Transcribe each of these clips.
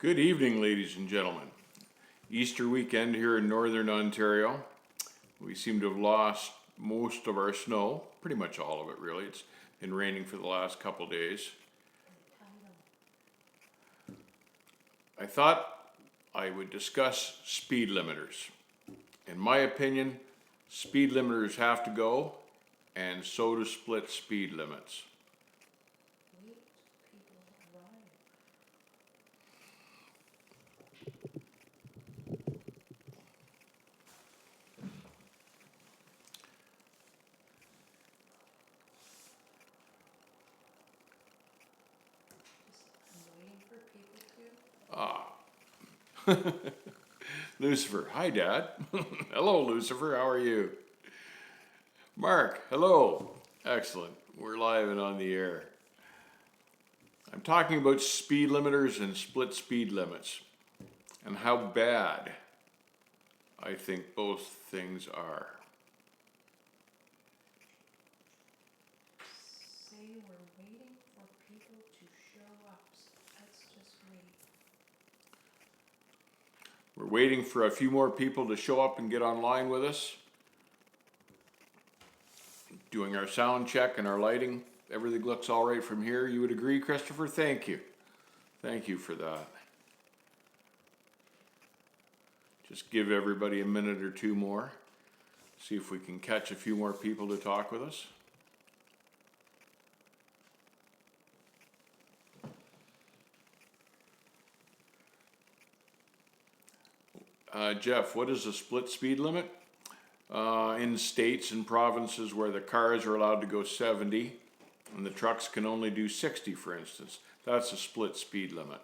Good evening, ladies and gentlemen. Easter weekend here in northern Ontario. We seem to have lost most of our snow, pretty much all of it really. It's been raining for the last couple days. I thought I would discuss speed limiters. In my opinion, speed limiters have to go, and so do split speed limits. Lucifer, hi Dad. Hello Lucifer, how are you? Mark, hello. Excellent, we're live and on the air. I'm talking about speed limiters and split speed limits and how bad I think both things are. Say we're waiting for people to show up, so let's just wait. We're waiting for a few more people to show up and get online with us. Doing our sound check and our lighting. Everything looks all right from here. You would agree, Christopher? Thank you. Thank you for that. Just give everybody a minute or two more. See if we can catch a few more people to talk with us. Jeff, what is the split speed limit? In states and provinces where the cars are allowed to go 70 and the trucks can only do 60, for instance, that's a split speed limit.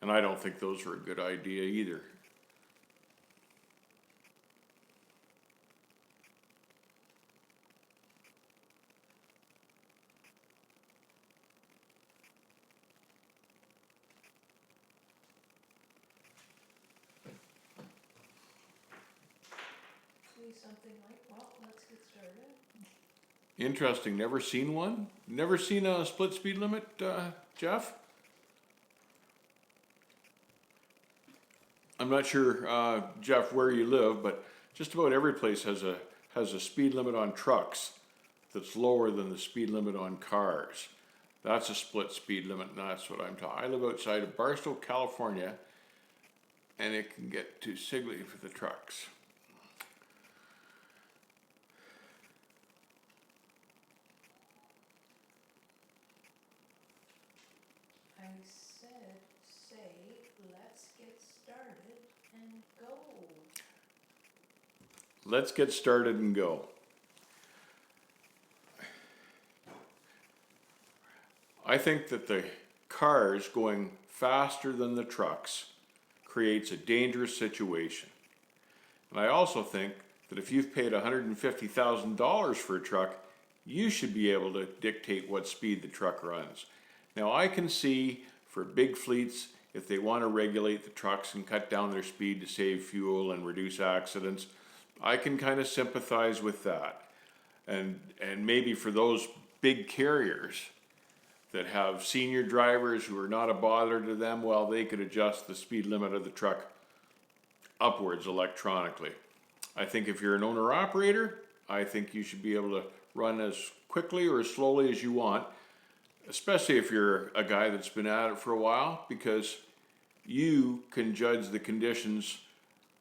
And I don't think those are a good idea either. Something like, well, let's get started. Interesting, never seen one? Never seen a split speed limit, Jeff? I'm not sure, Jeff, where you live, but just about every place has a speed limit on trucks that's lower than the speed limit on cars. That's a split speed limit, and that's what I'm talking. I live outside of Barstow, California, and it can get too siggly for the trucks. I said, let's get started and go. Let's get started and go. I think that the cars going faster than the trucks creates a dangerous situation. And I also think that if you've paid $150,000 for a truck, you should be able to dictate what speed the truck runs. Now I can see for big fleets, if they want to regulate the trucks and cut down their speed to save fuel and reduce accidents, I can kind of sympathize with that. And maybe for those big carriers that have senior drivers who are not a bother to them, well, they could adjust the speed limit of the truck upwards electronically. I think if you're an owner-operator, I think you should be able to run as quickly or as slowly as you want, especially if you're a guy that's been at it for a while, because you can judge the conditions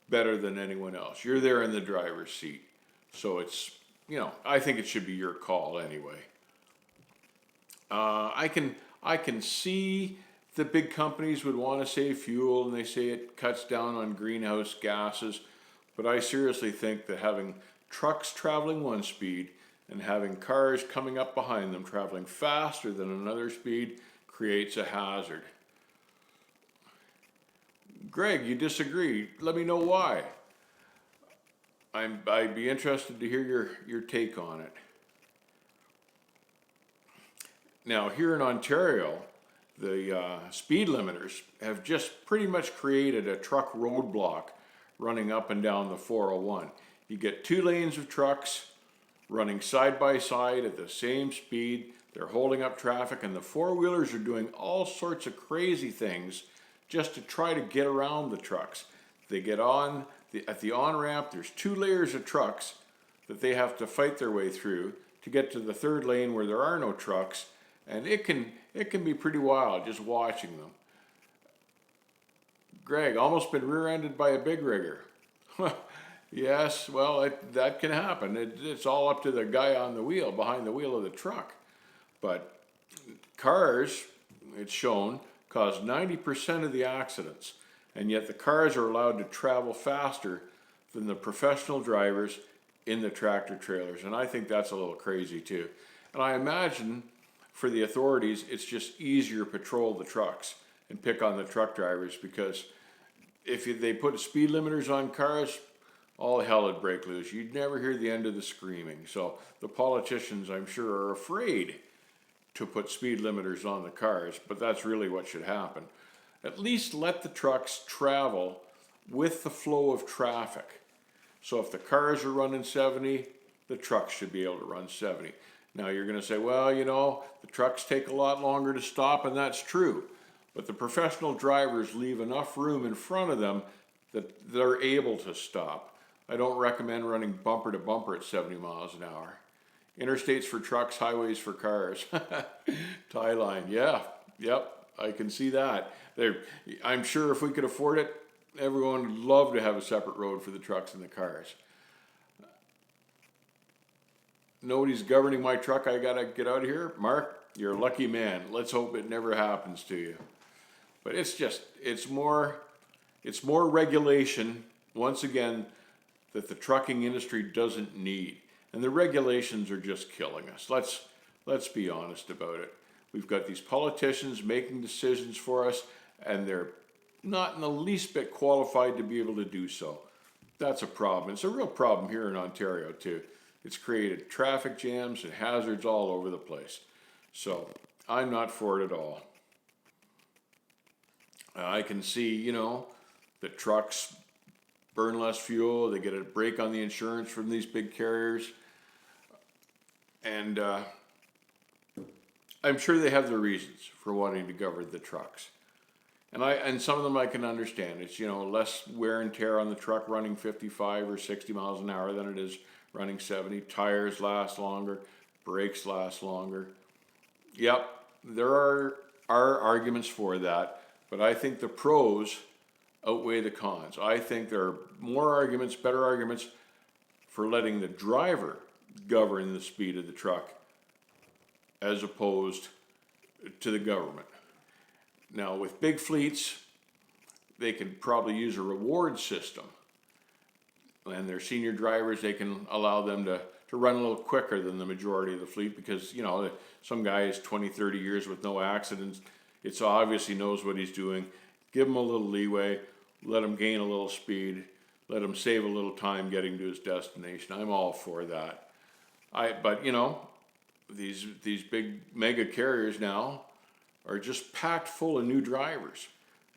better than anyone else. You're there in the driver's seat. So it's, I think it should be your call anyway. I can see the big companies would want to save fuel and they say it cuts down on greenhouse gases, but I seriously think that having trucks traveling one speed and having cars coming up behind them traveling faster than another speed creates a hazard. Greg, you disagree. Let me know why. I'd be interested to hear your take on it. Now, here in Ontario, the speed limiters have just pretty much created a truck roadblock running up and down the 401. You get 2 lanes of trucks running side by side at the same speed. They're holding up traffic, and the four-wheelers are doing all sorts of crazy things just to try to get around the trucks. They get on, at the on-ramp, there's 2 layers of trucks that they have to fight their way through to get to the 3rd lane where there are no trucks, and it can be pretty wild just watching them. Greg, almost been rear-ended by a big rigger. Yes, well, that can happen. It's all up to the guy on the wheel, behind the wheel of the truck. But cars, it's shown, cause 90% of the accidents, and yet the cars are allowed to travel faster than the professional drivers in the tractor trailers, and I think that's a little crazy too. And I imagine for the authorities, it's just easier to patrol the trucks and pick on the truck drivers, because if they put speed limiters on cars, all hell would break loose. You'd never hear the end of the screaming. So the politicians, I'm sure, are afraid to put speed limiters on the cars, but that's really what should happen. At least let the trucks travel with the flow of traffic. So if the cars are running 70, the trucks should be able to run 70. Now you're going to say, well, you know, the trucks take a lot longer to stop, and that's true. But the professional drivers leave enough room in front of them that they're able to stop. I don't recommend running bumper to bumper at 70 miles an hour. Interstates for trucks, highways for cars. Tie line, yeah, yep, I can see that. I'm sure if we could afford it, everyone would love to have a separate road for the trucks and the cars. Nobody's governing my truck, I gotta get out of here. Mark, you're a lucky man. Let's hope it never happens to you. But it's more regulation, once again, that the trucking industry doesn't need. And the regulations are just killing us. Let's be honest about it. We've got these politicians making decisions for us, and they're not in the least bit qualified to be able to do so. That's a problem. It's a real problem here in Ontario too. It's created traffic jams and hazards all over the place. So I'm not for it at all. I can see, you know, the trucks burn less fuel, they get a break on the insurance from these big carriers, and I'm sure they have their reasons for wanting to govern the trucks. And some of them I can understand. It's, you know, less wear and tear on the truck running 55 or 60 miles an hour than it is running 70. Tires last longer, brakes last longer. Yep, there are arguments for that, but I think the pros outweigh the cons. I think there are more arguments, better arguments, for letting the driver govern the speed of the truck as opposed to the government. Now, with big fleets, they can probably use a reward system. And their senior drivers, they can allow them to run a little quicker than the majority of the fleet, because, you know, some guy is 20, 30 years with no accidents. It's obvious he knows what he's doing. Give him a little leeway, let him gain a little speed, let him save a little time getting to his destination. I'm all for that. But, you know, these big mega carriers now are just packed full of new drivers,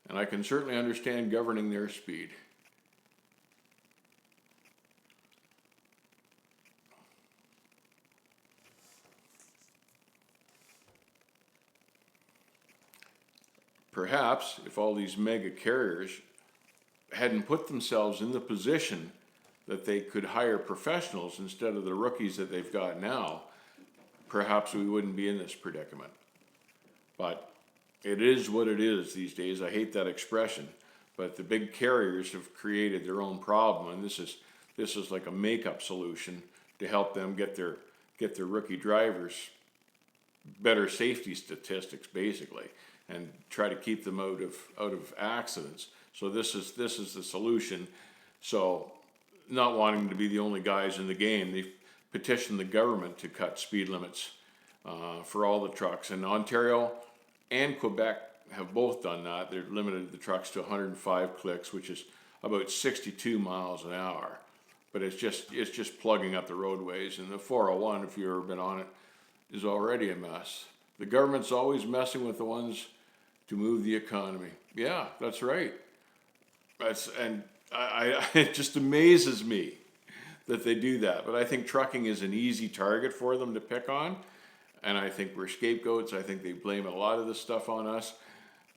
and I can certainly understand governing their speed. Perhaps if all these mega carriers hadn't put themselves in the position that they could hire professionals instead of the rookies that they've got now, perhaps we wouldn't be in this predicament. But it is what it is these days. I hate that expression, but the big carriers have created their own problem, and this is like a makeup solution to help them get their rookie drivers better safety statistics, basically, and try to keep them out of accidents. So this is the solution. So, not wanting to be the only guys in the game, they've petitioned the government to cut speed limits for all the trucks. And Ontario and Quebec have both done that. They've limited the trucks to 105 clicks, which is about 62 miles an hour. But it's just plugging up the roadways. And the 401, if you've ever been on it, is already a mess. The government's always messing with the ones to move the economy. Yeah, that's right. It just amazes me that they do that. But I think trucking is an easy target for them to pick on. And I think we're scapegoats. I think they blame a lot of this stuff on us.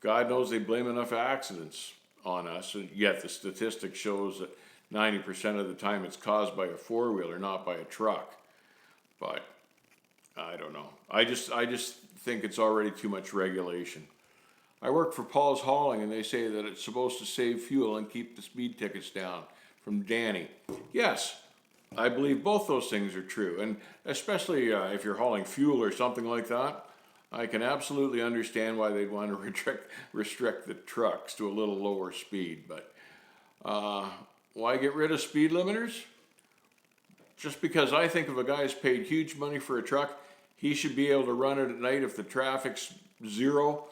God knows they blame enough accidents on us, and yet the statistic shows that 90% of the time it's caused by a four-wheeler, not by a truck. But I don't know. I just think it's already too much regulation. I work for Paul's Hauling, and they say that it's supposed to save fuel and keep the speed tickets down. From Danny. Yes, I believe both those things are true, and especially if you're hauling fuel or something like that, I can absolutely understand why they'd want to restrict the trucks to a little lower speed. But why get rid of speed limiters? Just because I think if a guy's paid huge money for a truck, he should be able to run it at night if the traffic's zero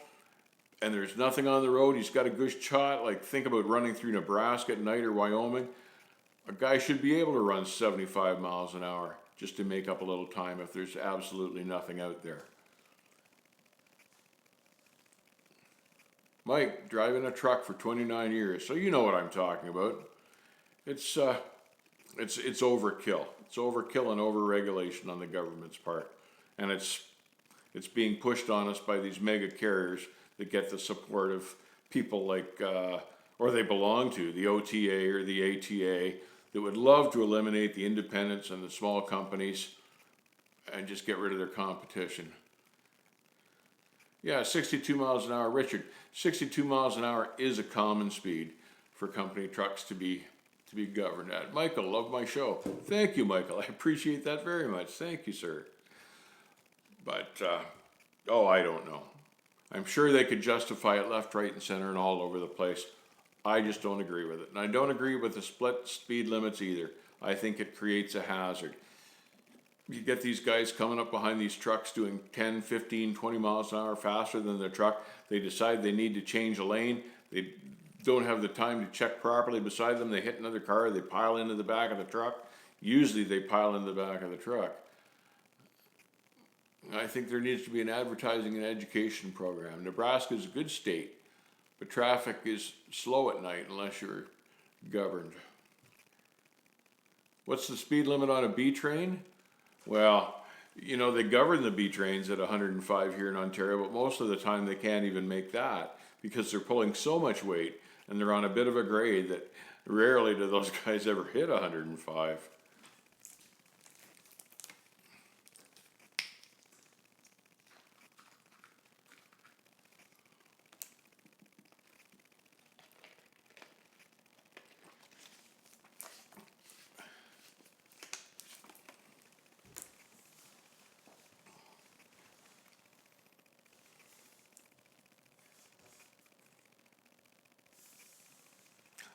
and there's nothing on the road. He's got a good shot. Like, think about running through Nebraska at night or Wyoming. A guy should be able to run 75 miles an hour just to make up a little time if there's absolutely nothing out there. Mike, driving a truck for 29 years, so you know what I'm talking about. It's overkill. It's overkill and overregulation on the government's part, and it's being pushed on us by these mega carriers that get the support of people like, or they belong to, the OTA or the ATA, that would love to eliminate the independents and the small companies and just get rid of their competition. Yeah, 62 miles an hour, Richard. 62 miles an hour is a common speed for company trucks to be governed at. Michael, love my show. Thank you, Michael. I appreciate that very much. Thank you, sir. But, I don't know. I'm sure they could justify it left, right, and center and all over the place. I just don't agree with it. And I don't agree with the split speed limits either. I think it creates a hazard. You get these guys coming up behind these trucks doing 10, 15, 20 miles an hour faster than the truck. They decide they need to change a lane. They don't have the time to check properly beside them. They hit another car. They pile into the back of the truck. Usually they pile into the back of the truck. I think there needs to be an advertising and education program. Nebraska is a good state, but traffic is slow at night unless you're governed. What's the speed limit on a B train? Well, they govern the B trains at 105 here in Ontario, but most of the time they can't even make that because they're pulling so much weight and they're on a bit of a grade that rarely do those guys ever hit 105.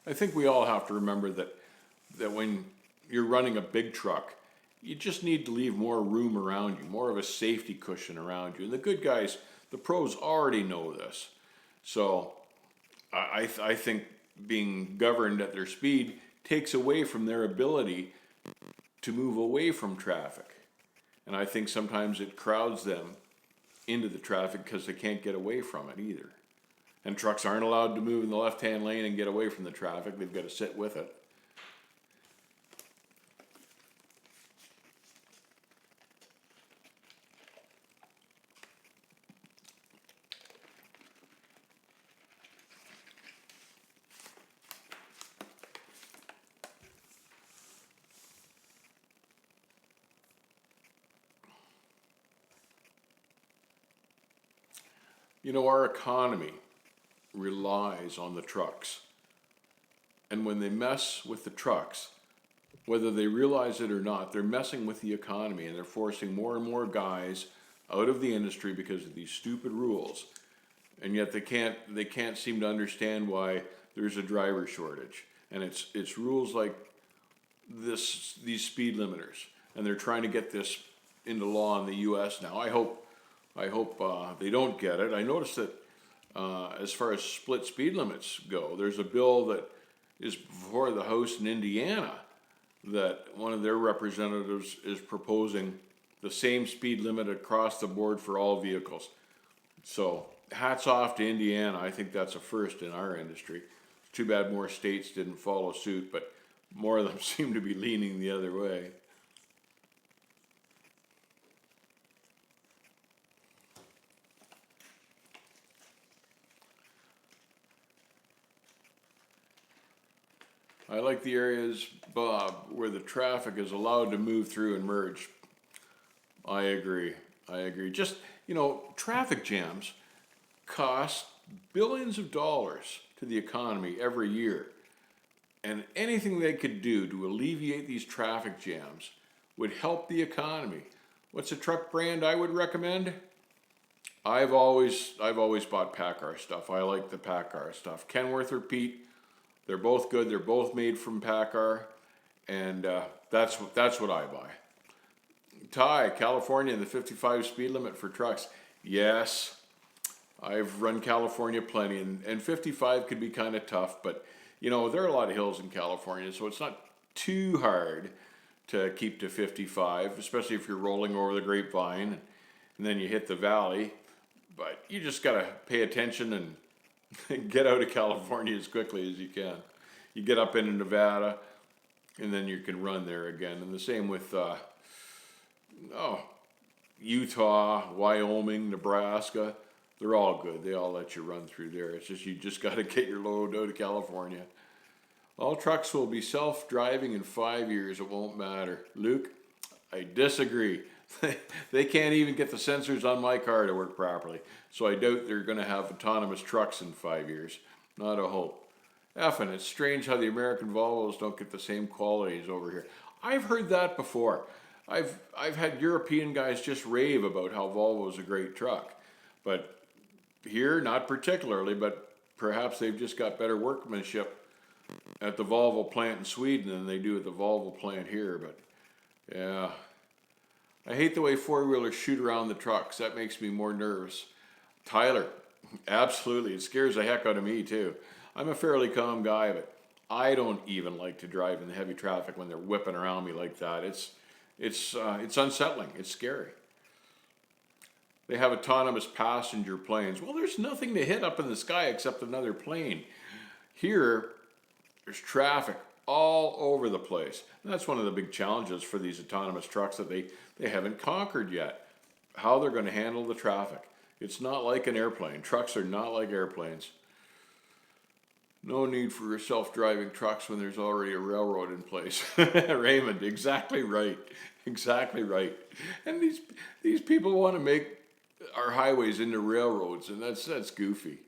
I think we all have to remember that when you're running a big truck, you just need to leave more room around you, more of a safety cushion around you. And the good guys, the pros already know this. So I think being governed at their speed takes away from their ability to move away from traffic. And I think sometimes it crowds them into the traffic because they can't get away from it either. And trucks aren't allowed to move in the left-hand lane and get away from the traffic. They've got to sit with it. Our economy relies on the trucks. And when they mess with the trucks, whether they realize it or not, they're messing with the economy and they're forcing more and more guys out of the industry because of these stupid rules. And yet they can't seem to understand why there's a driver shortage. And it's rules like these speed limiters. And they're trying to get this into law in the US now. I hope they don't get it. I noticed that as far as split speed limits go, there's a bill that is before the House in Indiana that one of their representatives is proposing the same speed limit across the board for all vehicles. So hats off to Indiana. I think that's a first in our industry. It's too bad more states didn't follow suit, but more of them seem to be leaning the other way. I like the areas, Bob, where the traffic is allowed to move through and merge. I agree. I agree. Just, traffic jams cost billions of dollars to the economy every year. And anything they could do to alleviate these traffic jams would help the economy. What's a truck brand I would recommend? I've always bought PACCAR stuff. I like the PACCAR stuff. Kenworth or Pete, they're both good. They're both made from PACCAR, and that's what I buy. Ty, California, the 55 speed limit for trucks. Yes, I've run California plenty, and 55 could be kind of tough, but there are a lot of hills in California, so it's not too hard to keep to 55, especially if you're rolling over the grapevine and then you hit the valley. But you just got to pay attention and get out of California as quickly as you can. You get up into Nevada, and then you can run there again. And the same with Utah, Wyoming, Nebraska. They're all good. They all let you run through there. It's just you just got to get your load out of California. All trucks will be self-driving in 5 years. It won't matter. Luke, I disagree. They can't even get the sensors on my car to work properly. So I doubt they're going to have autonomous trucks in 5 years. Not a hope. Effing, it's strange how the American Volvos don't get the same qualities over here. I've heard that before. I've had European guys just rave about how Volvo's a great truck. But here, not particularly, but perhaps they've just got better workmanship at the Volvo plant in Sweden than they do at the Volvo plant here. But yeah, I hate the way four-wheelers shoot around the trucks. That makes me more nervous. Tyler, absolutely. It scares the heck out of me too. I'm a fairly calm guy, but I don't even like to drive in the heavy traffic when they're whipping around me like that. It's unsettling. It's scary. They have autonomous passenger planes. Well, there's nothing to hit up in the sky except another plane. Here, there's traffic all over the place. And that's one of the big challenges for these autonomous trucks that they haven't conquered yet. How they're going to handle the traffic. It's not like an airplane. Trucks are not like airplanes. No need for self-driving trucks when there's already a railroad in place. Raymond, exactly right. Exactly right. And these people want to make our highways into railroads, and that's goofy.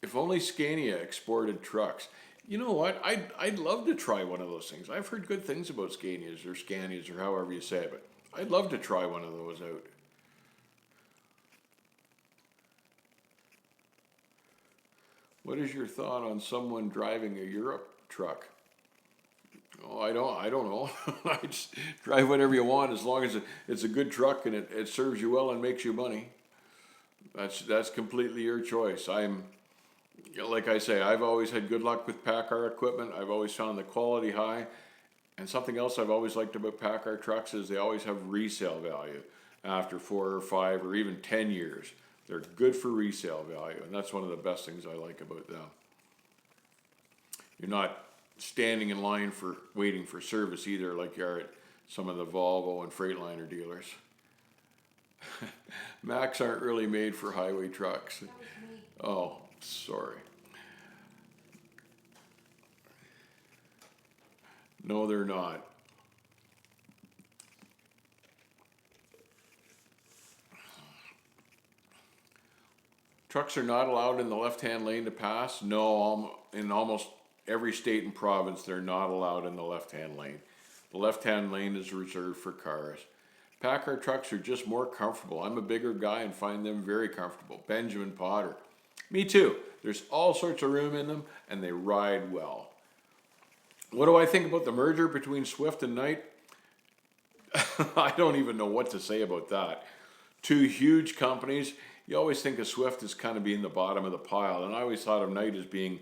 If only Scania exported trucks. You know what? I'd love to try one of those things. I've heard good things about Scanias or however you say it, but I'd love to try one of those out. What is your thought on someone driving a Europe truck? Oh, I don't know. I just drive whatever you want as long as it's a good truck and it serves you well and makes you money. That's completely your choice. Like I say, I've always had good luck with PACCAR equipment. I've always found the quality high. And something else I've always liked about PACCAR trucks is they always have resale value after 4 or 5 or even 10 years. They're good for resale value, and that's one of the best things I like about them. You're not standing in line waiting for service either, like you are at some of the Volvo and Freightliner dealers. Macs aren't really made for highway trucks. Oh, sorry. No, they're not. Trucks are not allowed in the left-hand lane to pass. No, in almost every state and province, they're not allowed in the left-hand lane. The left-hand lane is reserved for cars. PACCAR trucks are just more comfortable. I'm a bigger guy and find them very comfortable. Benjamin Potter. Me too. There's all sorts of room in them, and they ride well. What do I think about the merger between Swift and Knight? I don't even know what to say about that. Two huge companies. You always think of Swift as kind of being the bottom of the pile, and I always thought of Knight as being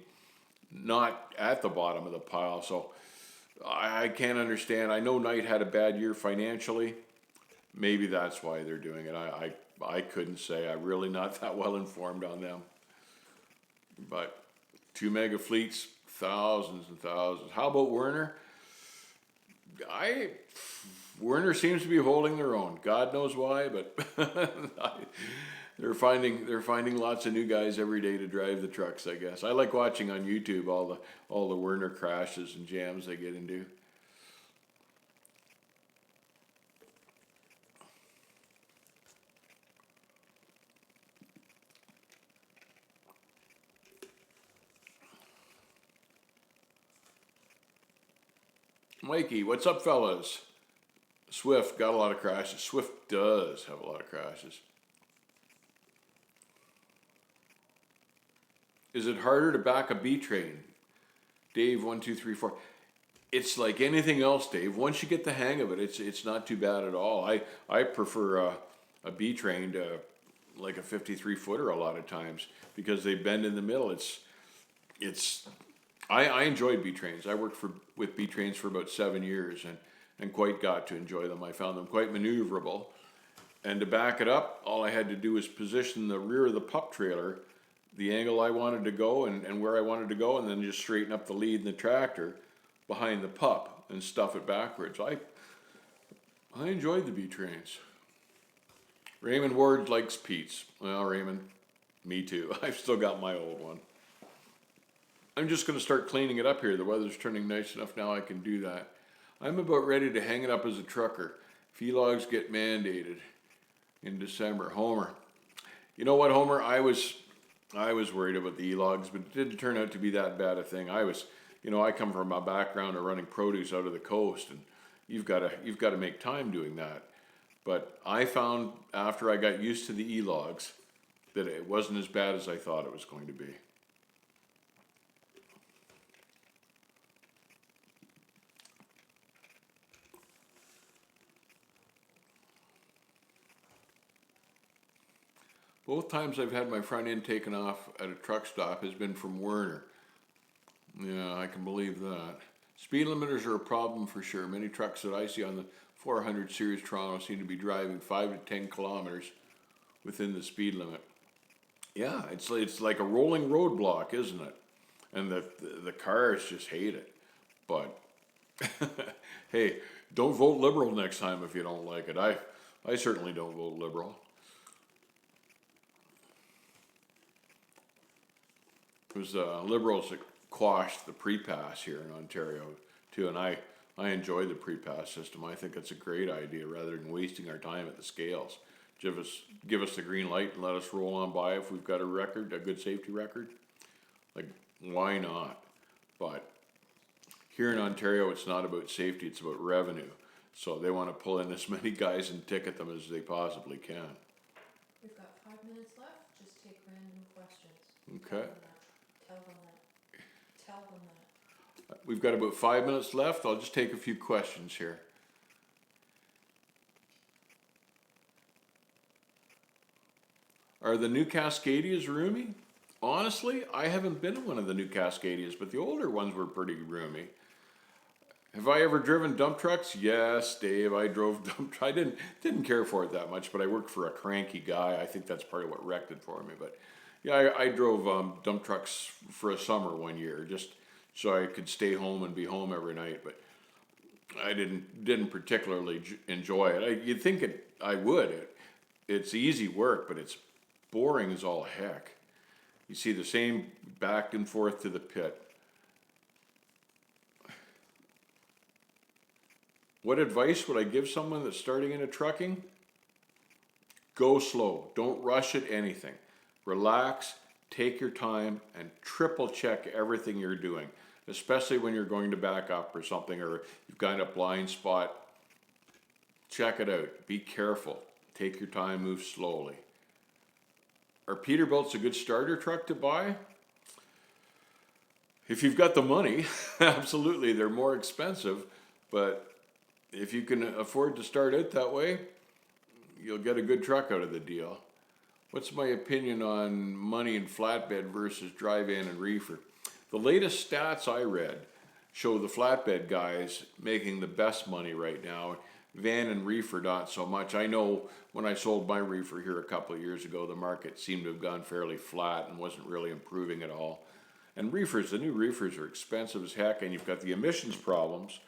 not at the bottom of the pile, so I can't understand. I know Knight had a bad year financially. Maybe that's why they're doing it. I couldn't say. I'm really not that well informed on them. But 2 mega fleets, thousands and thousands. How about Werner? Werner seems to be holding their own. God knows why, but They're finding lots of new guys every day to drive the trucks, I guess. I like watching on YouTube all the Werner crashes and jams they get into. Mikey, what's up, fellas? Swift got a lot of crashes. Swift does have a lot of crashes. Is it harder to back a B train? Dave, 1, 2, 3, 4. It's like anything else, Dave. Once you get the hang of it, it's not too bad at all. I prefer a B train to like a 53 footer a lot of times because they bend in the middle. I enjoyed B trains. I worked with B trains for about 7 years and quite got to enjoy them. I found them quite maneuverable. And to back it up, all I had to do was position the rear of the pup trailer, the angle I wanted to go and where I wanted to go, and then just straighten up the lead in the tractor behind the pup and stuff it backwards. I enjoyed the B trains. Raymond Ward likes Pete's. Well, Raymond, me too. I've still got my old one. I'm just going to start cleaning it up here. The weather's turning nice enough now I can do that. I'm about ready to hang it up as a trucker. Logs get mandated in December. Homer. You know what, Homer? I was worried about the E-logs, but it didn't turn out to be that bad a thing. I come from a background of running produce out of the coast, and you've got to make time doing that. But I found after I got used to the E-logs that it wasn't as bad as I thought it was going to be. Both times I've had my front end taken off at a truck stop has been from Werner. Yeah, I can believe that. Speed limiters are a problem for sure. Many trucks that I see on the 400 series Toronto seem to be driving 5 to 10 kilometers within the speed limit. Yeah, it's like a rolling roadblock, isn't it? And the cars just hate it. But hey, don't vote Liberal next time if you don't like it. I certainly don't vote Liberal. It was Liberals that quashed the pre-pass here in Ontario too, and I enjoy the pre-pass system. I think it's a great idea rather than wasting our time at the scales. Give us the green light and let us roll on by if we've got a good safety record. Like, why not? But here in Ontario, it's not about safety, it's about revenue. So they want to pull in as many guys and ticket them as they possibly can. We've got 5 minutes left, just take random questions. Okay. Tell them that. We've got about 5 minutes left. I'll just take a few questions here. Are the new Cascadias roomy? Honestly, I haven't been in one of the new Cascadias, but the older ones were pretty roomy. Have I ever driven dump trucks? Yes, Dave, I drove dump trucks. I didn't care for it that much, but I worked for a cranky guy. I think that's part of what wrecked it for me. But yeah, I drove dump trucks for a summer one year, just so I could stay home and be home every night. But I didn't particularly enjoy it. You'd think I would. It's easy work, but it's boring as all heck. You see the same back and forth to the pit. What advice would I give someone that's starting into trucking? Go slow. Don't rush at anything. Relax, take your time, and triple check everything you're doing, especially when you're going to back up or something, or you've got a blind spot. Check it out. Be careful. Take your time, move slowly. Are Peterbilts a good starter truck to buy? If you've got the money, absolutely. They're more expensive, but if you can afford to start out that way, you'll get a good truck out of the deal. What's my opinion on money in flatbed versus dry van and reefer? The latest stats I read show the flatbed guys making the best money right now. Van and reefer not so much. I know when I sold my reefer here a couple of years ago, the market seemed to have gone fairly flat and wasn't really improving at all. And the new reefers are expensive as heck, and you've got the emissions problems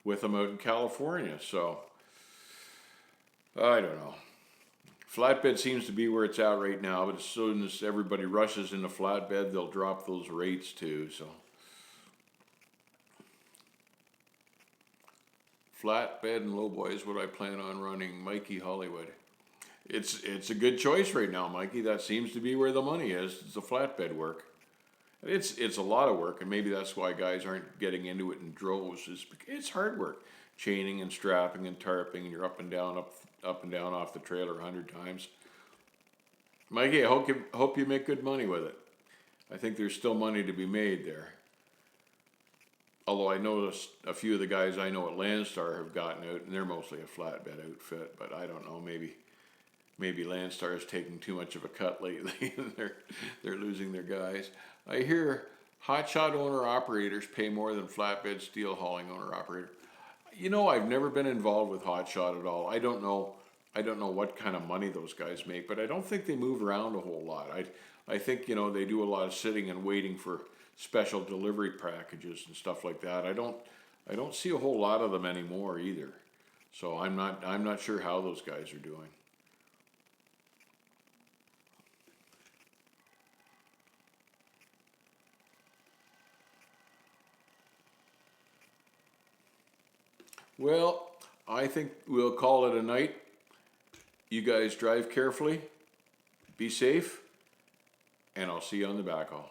with them out in California. So I don't know. Flatbed seems to be where it's at right now, but as soon as everybody rushes into flatbed, they'll drop those rates too, so. Flatbed and lowboy is what I plan on running, Mikey Hollywood. It's a good choice right now, Mikey. That seems to be where the money is. It's the flatbed work. It's a lot of work, and maybe that's why guys aren't getting into it in droves. It's hard work, chaining and strapping and tarping, and you're up and down, up and down off the trailer 100 times. Mikey, I hope you make good money with it. I think there's still money to be made there. Although I noticed a few of the guys I know at Landstar have gotten out, and they're mostly a flatbed outfit. But I don't know, maybe Landstar is taking too much of a cut lately, and they're losing their guys. I hear hotshot owner operators pay more than flatbed steel hauling owner operator. You know, I've never been involved with hotshot at all. I don't know what kind of money those guys make, but I don't think they move around a whole lot. I think, you know, they do a lot of sitting and waiting for special delivery packages and stuff like that. I don't see a whole lot of them anymore either. So I'm not sure how those guys are doing. Well, I think we'll call it a night. You guys drive carefully, be safe, and I'll see you on the backhaul.